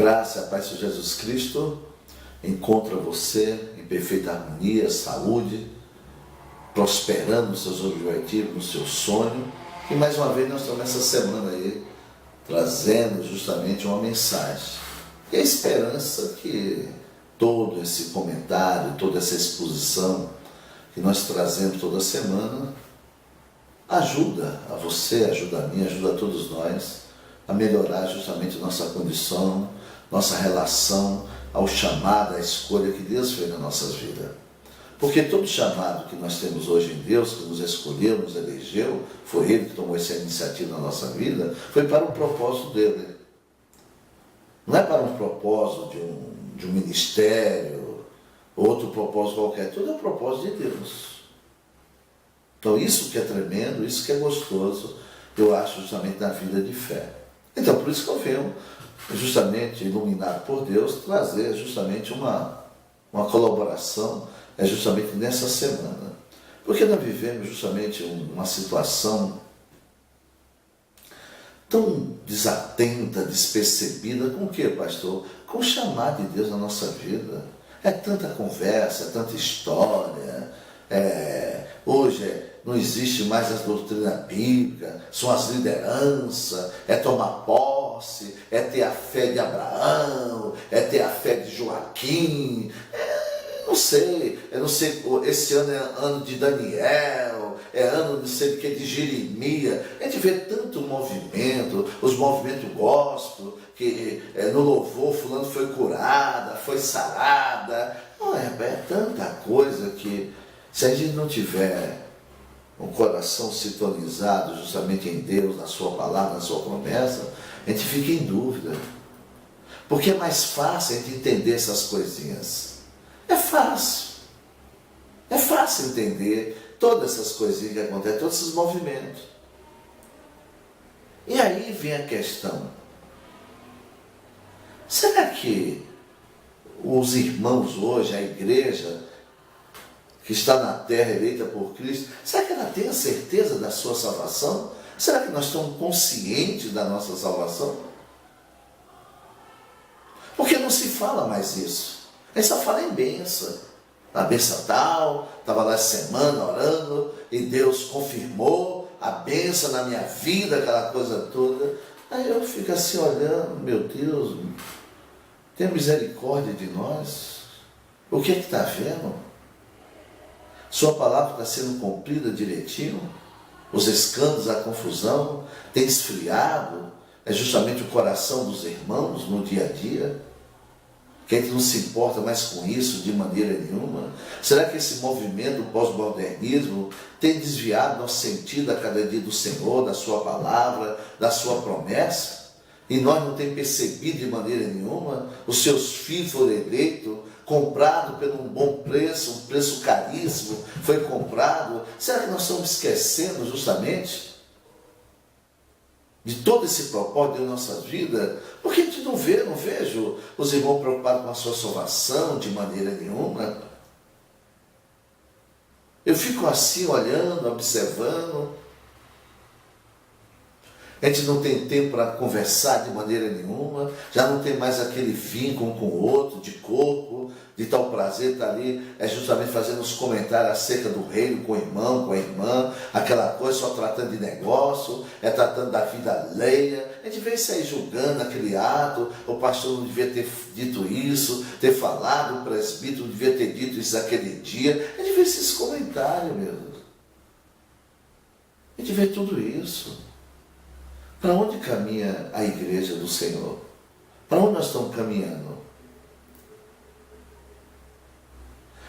graça e a paz de Jesus Cristo encontra você em perfeita harmonia, saúde, prosperando nos seus objetivos, no seu sonho. E mais uma vez nós estamos nessa semana aí trazendo justamente uma mensagem. E a esperança que todo esse comentário, toda essa exposição que nós trazemos toda semana ajuda a você, ajuda a mim, ajuda a todos nós a melhorar justamente nossa condição, nossa relação ao chamado, à escolha que Deus fez na nossa vida. Porque todo chamado que nós temos hoje em Deus, que nos escolheu, nos elegeu, foi Ele que tomou essa iniciativa na nossa vida, foi para o propósito dele. Não é para um propósito de um ministério, outro propósito qualquer, tudo é o propósito de Deus. Então isso que é tremendo, isso que é gostoso, eu acho justamente na vida de fé. Então por isso que eu venho, justamente iluminado por Deus, trazer justamente uma colaboração, justamente nessa semana. Porque nós vivemos justamente uma situação tão desatenta, despercebida, com o que, pastor? Com o chamado de Deus na nossa vida. É tanta conversa, é tanta história, hoje não existe mais a doutrina bíblica, são as lideranças, é tomar posse, é ter a fé de Abraão, é ter a fé de Joaquim, eu não sei, esse ano é ano de Daniel, é ano não sei de que, de Jeremias. A gente vê tanto movimento, os movimentos gospel, que no louvor fulano foi curada, foi sarada. Não, é tanta coisa que se a gente não tiver um coração sintonizado justamente em Deus, na sua palavra, na sua promessa, a gente fica em dúvida. Porque é mais fácil a gente entender essas coisinhas. É fácil entender todas essas coisinhas que acontecem, todos esses movimentos. E aí vem a questão, será que os irmãos hoje, a igreja que está na terra eleita por Cristo, será que ela tem a certeza da sua salvação? Será que nós estamos conscientes da nossa salvação? Porque não se fala mais isso. A gente só fala em bênção. A bênção tal, estava lá semana orando e Deus confirmou a bênção na minha vida, aquela coisa toda. Aí eu fico assim olhando, meu Deus, tenha misericórdia de nós. O que está vendo? Sua palavra está sendo cumprida direitinho? Os escândalos, a confusão tem esfriado? É justamente o coração dos irmãos no dia a dia? Que a gente não se importa mais com isso de maneira nenhuma? Será que esse movimento pós-modernismo tem desviado nosso sentido a cada dia do Senhor, da sua palavra, da sua promessa? E nós não temos percebido de maneira nenhuma? Os seus filhos foram eleitos, comprado por um bom preço, um preço caríssimo, foi comprado. Será que nós estamos esquecendo justamente de todo esse propósito de nossas vidas? Porque a gente não vejo os irmãos preocupados com a sua salvação de maneira nenhuma. Eu fico assim olhando, observando. A gente não tem tempo para conversar de maneira nenhuma, já não tem mais aquele vínculo um com o outro, de corpo, de tal prazer, está ali, justamente fazendo os comentários acerca do reino com o irmão, com a irmã, aquela coisa, só tratando de negócio, tratando da vida alheia. A gente vem sair julgando aquele ato, o pastor não devia ter dito isso, ter falado, o presbítero não devia ter dito isso naquele dia. A gente vê esses comentários, meu Deus. A gente vê tudo isso. Para onde caminha a igreja do Senhor? Para onde nós estamos caminhando?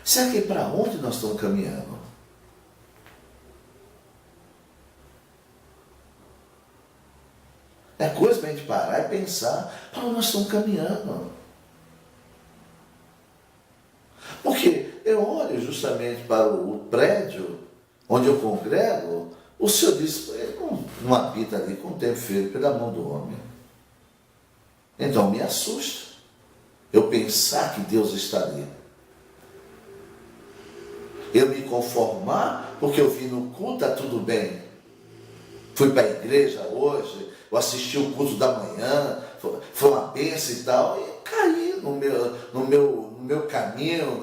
Será que é para onde nós estamos caminhando? É coisa para a gente parar e pensar para onde nós estamos caminhando. Porque eu olho justamente para o prédio onde eu congrego. O Senhor disse, ele não habita ali com o tempo feito pela mão do homem. Então me assusta eu pensar que Deus está ali. Eu me conformar porque eu vim no culto, está tudo bem. Fui para a igreja hoje, eu assisti o culto da manhã, foi uma bênção e tal, e caí no meu caminho,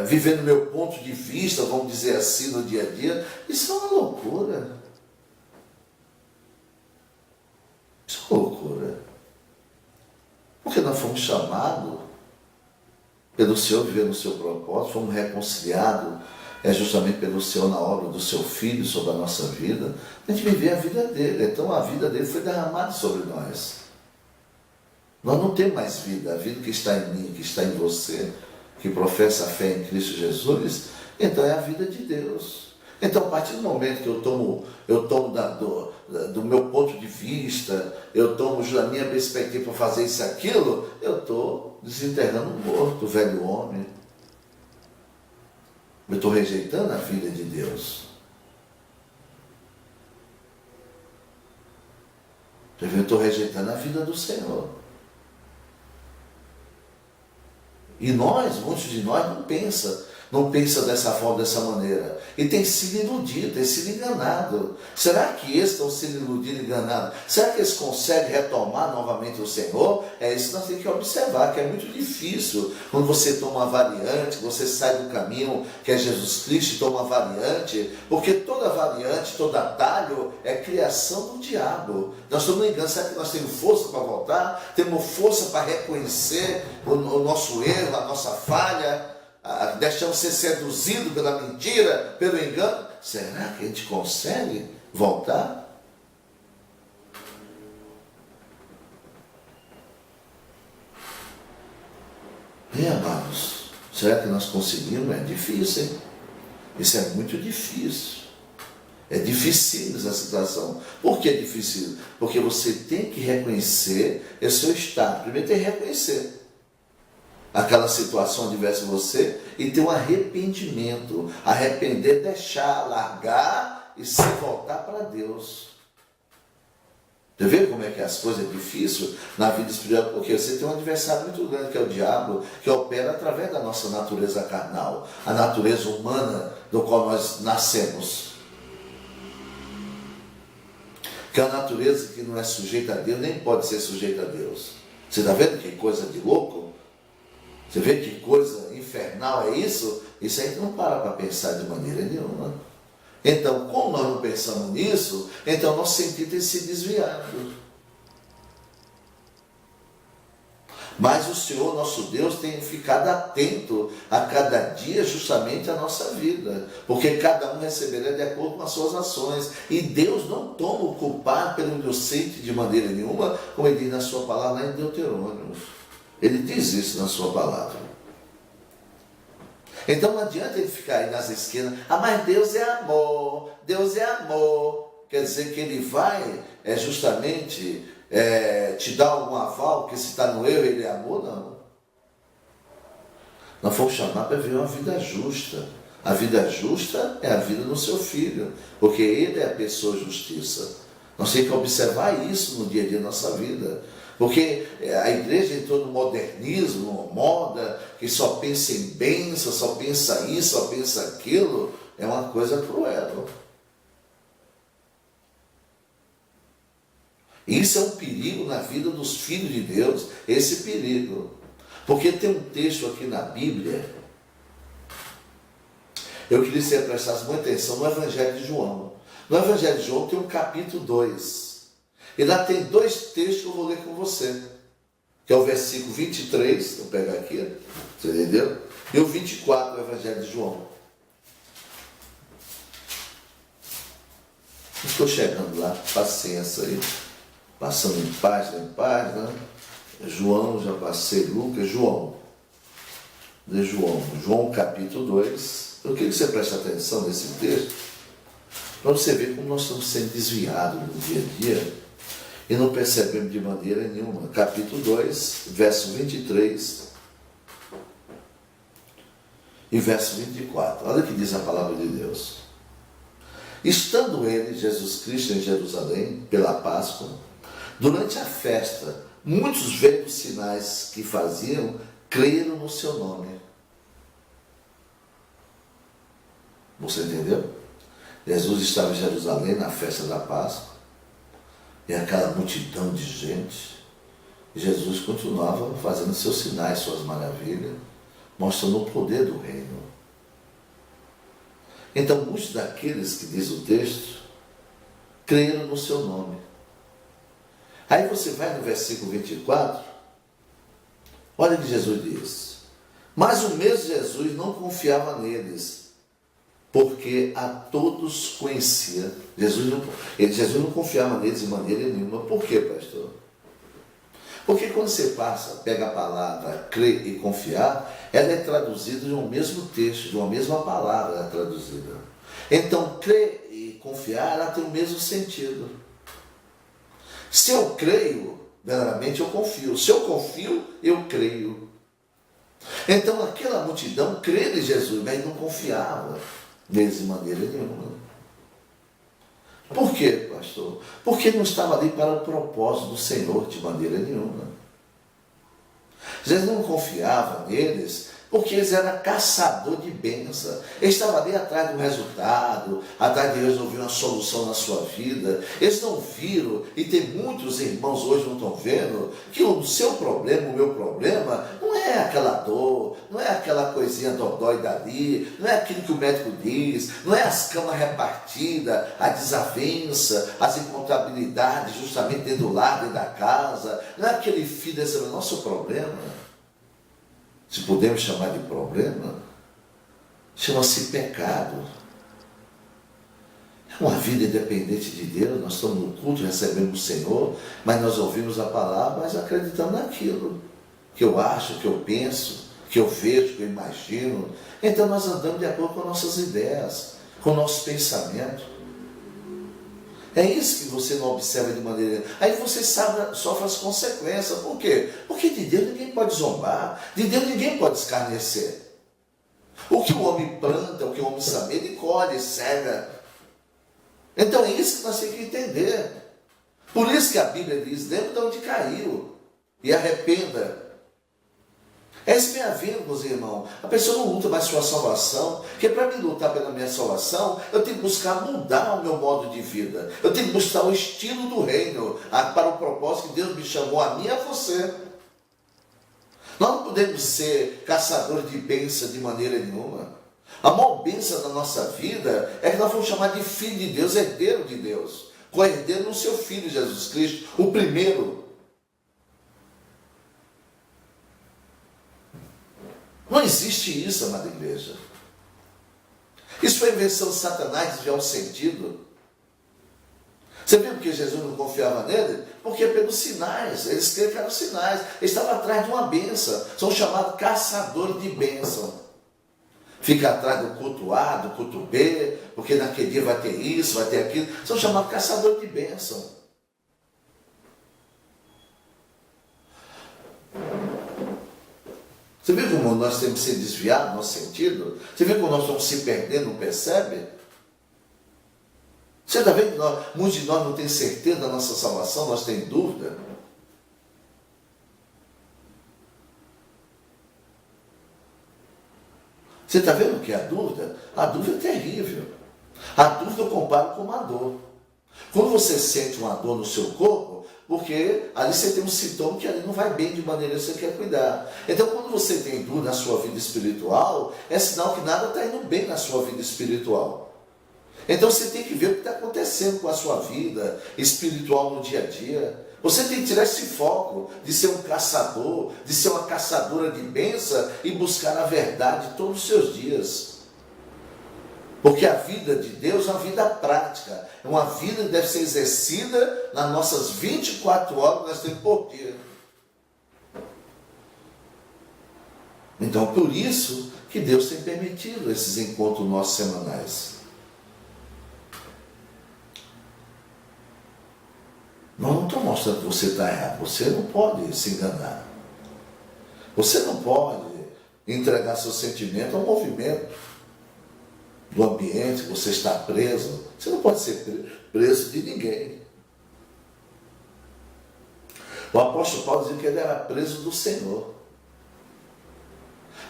vivendo o meu ponto de vista, vamos dizer assim, no dia a dia. Isso é uma loucura. Isso é uma loucura. Porque nós fomos chamados pelo Senhor viver no seu propósito, fomos reconciliados justamente pelo Senhor na obra do seu Filho sobre a nossa vida, a gente viver a vida dele. Então a vida dele foi derramada sobre nós. Nós não temos mais vida, a vida que está em mim, que está em você, que professa a fé em Cristo Jesus, então é a vida de Deus. Então, a partir do momento que eu tomo do meu ponto de vista, eu tomo da minha perspectiva para fazer isso e aquilo, eu estou desenterrando o morto, o velho homem. Eu estou rejeitando a vida de Deus. Eu estou rejeitando a vida do Senhor. E muitos de nós não pensa dessa forma, dessa maneira. E tem sido iludido, tem sido enganado. Será que eles estão sendo iludidos e enganados? Será que eles conseguem retomar novamente o Senhor? É isso que nós temos que observar, que é muito difícil. Quando você toma uma variante, você sai do caminho que é Jesus Cristo e toma uma variante, porque toda variante, todo atalho é criação do diabo. Nós estamos enganados. Será que nós temos força para voltar? Temos força para reconhecer o nosso erro, a nossa falha? Deixamos ser seduzidos pela mentira, pelo engano? Será que a gente consegue voltar? Amados, será que nós conseguimos? É difícil, hein? Isso é muito difícil. É difícil essa situação. Por que é difícil? Porque você tem que reconhecer o seu estado. Primeiro tem que reconhecer aquela situação adversa em você e ter um arrependimento. Arrepender, deixar, largar e se voltar para Deus. Você vê como é que as coisas é difícil na vida espiritual? Porque você tem um adversário muito grande, que é o diabo, que opera através da nossa natureza carnal, a natureza humana do qual nós nascemos. Que é a natureza que não é sujeita a Deus, nem pode ser sujeita a Deus. Você está vendo que coisa de louco? Você vê que coisa infernal é isso? Isso aí não para pensar de maneira nenhuma. Então, como nós não pensamos nisso, então nosso sentido tem se desviado. Mas o Senhor, nosso Deus, tem ficado atento a cada dia justamente a nossa vida. Porque cada um receberá de acordo com as suas ações. E Deus não toma o culpado pelo inocente de maneira nenhuma, como ele diz na sua palavra lá em Deuteronômio. Ele diz isso na sua palavra. Então não adianta ele ficar aí nas esquinas. Mas Deus é amor, Deus é amor. Quer dizer que ele vai justamente te dar algum aval, que se está no erro ele é amor? Não. Nós fomos chamados para viver uma vida justa. A vida justa é a vida do seu filho, porque ele é a pessoa justiça. Nós temos que observar isso no dia a dia da nossa vida. Porque a igreja entrou no modernismo, moda, que só pensa em bênção, só pensa isso, só pensa aquilo, é uma coisa cruel. Isso é um perigo na vida dos filhos de Deus, esse perigo. Porque tem um texto aqui na Bíblia, eu queria que você prestasse muita atenção no Evangelho de João. No Evangelho de João tem um capítulo 2. E lá tem dois textos que eu vou ler com você. Que é o versículo 23, vou pegar aqui, você entendeu? E o 24 do Evangelho de João. Estou chegando lá, paciência aí. Passando em página. João, já passei, Lucas, João. João capítulo 2. Eu queria que você preste atenção nesse texto, para você ver como nós estamos sendo desviados no dia a dia e não percebemos de maneira nenhuma. Capítulo 2, verso 23 e verso 24. Olha o que diz a palavra de Deus. Estando ele, Jesus Cristo, em Jerusalém, pela Páscoa, durante a festa, muitos vendo os sinais que faziam, creram no seu nome. Você entendeu? Jesus estava em Jerusalém na festa da Páscoa. e aquela multidão de gente. Jesus continuava fazendo seus sinais, suas maravilhas, mostrando o poder do reino. Então, muitos daqueles que diz o texto, creram no seu nome. Aí você vai no versículo 24, olha o que Jesus diz. Mas o mesmo Jesus não confiava neles, porque a todos conhecia. Jesus não confiava neles de maneira nenhuma. Por quê, pastor? Porque quando você pega a palavra crer e confiar, ela é traduzida de um mesmo texto, de uma mesma palavra traduzida. Então, crer e confiar, ela tem o mesmo sentido. Se eu creio, verdadeiramente eu confio. Se eu confio, eu creio. Então, aquela multidão crê em Jesus, mas não confiava neles de maneira nenhuma. Por quê, pastor? Porque não estava ali para o propósito do Senhor de maneira nenhuma. Jesus não confiava neles porque eles eram caçadores de bênção. Eles estavam ali atrás do resultado, atrás de resolver uma solução na sua vida. Eles não viram, e tem muitos irmãos hoje não estão vendo, que o seu problema, o meu problema, não é aquela dor, não é aquela coisinha dodói dali, não é aquilo que o médico diz, não é as camas repartidas, a desavença, as incontabilidades justamente dentro do lar, dentro da casa, não é aquele filho desse nosso problema. Se podemos chamar de problema, chama-se pecado. É uma vida independente de Deus. Nós estamos no culto, recebemos o Senhor, mas nós ouvimos a palavra, mas acreditamos naquilo que eu acho, que eu penso, que eu vejo, que eu imagino. Então nós andamos de acordo com nossas ideias, com o nosso pensamento. É isso que você não observa de maneira... Aí você sofre as consequências. Por quê? Porque de Deus ninguém pode zombar. De Deus ninguém pode escarnecer. O que o homem planta, o que o homem sabe, ele colhe, cega. Então é isso que nós temos que entender. Por isso que a Bíblia diz, lembra de onde caiu e arrependa. É isso que vem havendo, meus irmãos. A pessoa não luta mais sua salvação, porque para mim lutar pela minha salvação, eu tenho que buscar mudar o meu modo de vida. Eu tenho que buscar o estilo do reino, para o propósito que Deus me chamou a mim e a você. Nós não podemos ser caçadores de bênção de maneira nenhuma. A maior bênção da nossa vida é que nós vamos chamar de filho de Deus, herdeiro de Deus. Co-herdeiro no seu Filho Jesus Cristo, o primeiro. Não existe isso, amada igreja. Isso foi invenção de Satanás, desviar o sentido. Você viu porque Jesus não confiava nele? Porque pelos sinais, eles creem que eram sinais. Eles estavam atrás de uma bênção. São chamados caçadores de bênção. Fica atrás do culto A, do culto B, porque naquele dia vai ter isso, vai ter aquilo. São chamados caçadores de bênção. Você vê como nós temos que se desviar do nosso sentido? Você vê como nós estamos se perdendo, não percebe? Você está vendo que muitos de nós não têm certeza da nossa salvação, nós temos dúvida? Você está vendo o que é a dúvida? A dúvida é terrível. A dúvida eu comparo com uma dor. Quando você sente uma dor no seu corpo, porque ali você tem um sintoma que ali não vai bem de maneira que você quer cuidar. Então, quando você tem dúvida na sua vida espiritual, é sinal que nada está indo bem na sua vida espiritual. Então, você tem que ver o que está acontecendo com a sua vida espiritual no dia a dia. Você tem que tirar esse foco de ser um caçador, de ser uma caçadora de bênção e buscar a verdade todos os seus dias. Porque a vida de Deus é uma vida prática, é uma vida que deve ser exercida nas nossas 24 horas que nós temos por dia. Então, por isso que Deus tem permitido esses encontros nossos semanais. Nós não estamos mostrando que você está errado, você não pode se enganar. Você não pode entregar seu sentimento ao movimento do ambiente, você está preso. Você não pode ser preso de ninguém. O apóstolo Paulo dizia que ele era preso do Senhor.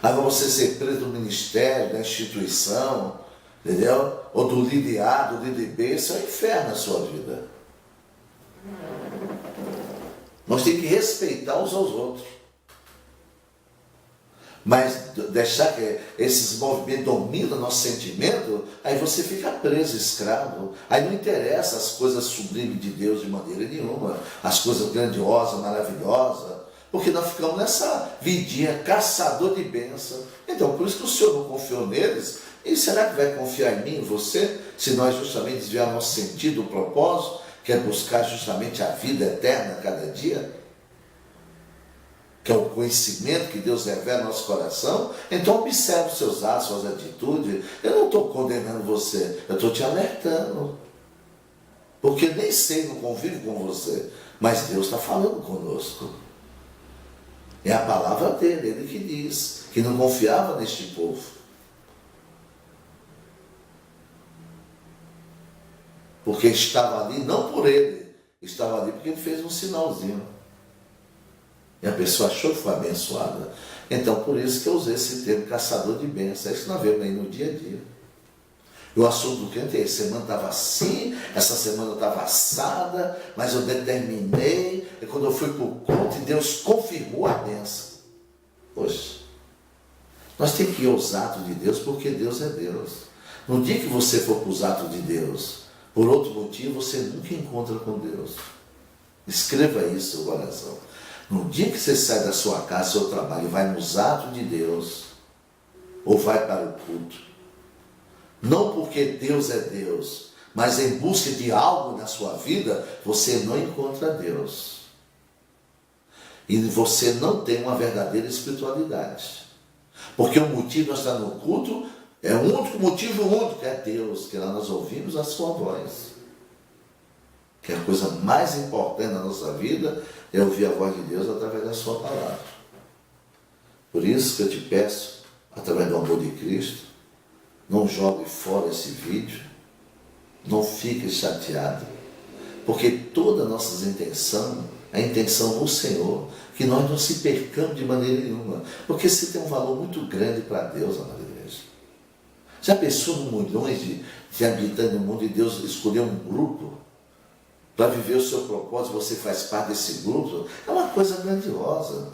Agora você ser preso do ministério, da instituição, entendeu? Ou do líder A, do líder B, isso é um inferno na sua vida. Nós temos que respeitar uns aos outros. Mas deixar que esses movimentos dominam nosso sentimento, aí você fica preso, escravo. Aí não interessa as coisas sublimes de Deus de maneira nenhuma, as coisas grandiosas, maravilhosas, porque nós ficamos nessa vidinha caçador de bênção. Então, por isso que o Senhor não confiou neles. E será que vai confiar em mim, em você, se nós justamente desviarmos nosso sentido, o propósito, que é buscar justamente a vida eterna a cada dia? Que é o conhecimento que Deus revela no nosso coração. Então observe os seus atos, suas atitudes. Eu não estou condenando você, eu estou te alertando. Porque nem sei, não convivo com você, mas Deus está falando conosco. É a palavra dele, ele que diz, que não confiava neste povo. Porque estava ali, não por ele, estava ali porque ele fez um sinalzinho. E a pessoa achou que foi abençoada. Então, por isso que eu usei esse termo, caçador de bênçãos. É isso que nós vemos aí no dia a dia. E o assunto do crente é, semana estava assim, essa semana estava assada, mas eu determinei, e quando eu fui para o culto, Deus confirmou a bênção. Poxa, nós temos que ir aos atos de Deus, porque Deus é Deus. No dia que você for para os atos de Deus, por outro motivo, você nunca encontra com Deus. Escreva isso no coração. No dia que você sai da sua casa, do seu trabalho, e vai nos atos de Deus, ou vai para o culto, não porque Deus é Deus, mas em busca de algo na sua vida, você não encontra Deus. E você não tem uma verdadeira espiritualidade. Porque o motivo de nós estar no culto é o único motivo único, é Deus, que lá nós ouvimos a sua voz. Que a coisa mais importante na nossa vida é ouvir a voz de Deus através da sua palavra. Por isso que eu te peço, através do amor de Cristo, não jogue fora esse vídeo, não fique chateado, porque toda a nossa intenção é a intenção do Senhor, que nós não se percamos de maneira nenhuma, porque isso tem um valor muito grande para Deus, amada igreja. Já pensou no milhões de habitantes no mundo e Deus escolheu um grupo para viver o seu propósito, você faz parte desse grupo? É uma coisa grandiosa.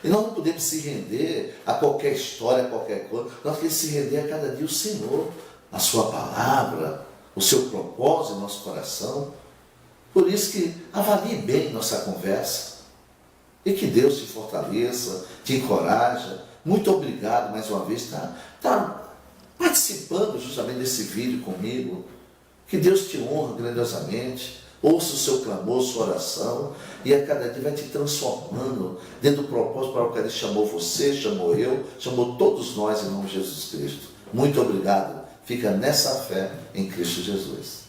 E nós não podemos se render a qualquer história, a qualquer coisa. Nós temos que se render a cada dia o Senhor, a sua palavra, o seu propósito em nosso coração. Por isso que avalie bem nossa conversa. E que Deus te fortaleça, te encoraja. Muito obrigado mais uma vez por estar participando justamente desse vídeo comigo. Que Deus te honre grandiosamente. Ouça o seu clamor, sua oração, e a cada dia vai te transformando dentro do propósito para o que Ele chamou você, chamou eu, chamou todos nós em nome de Jesus Cristo. Muito obrigado. Fica nessa fé em Cristo Jesus.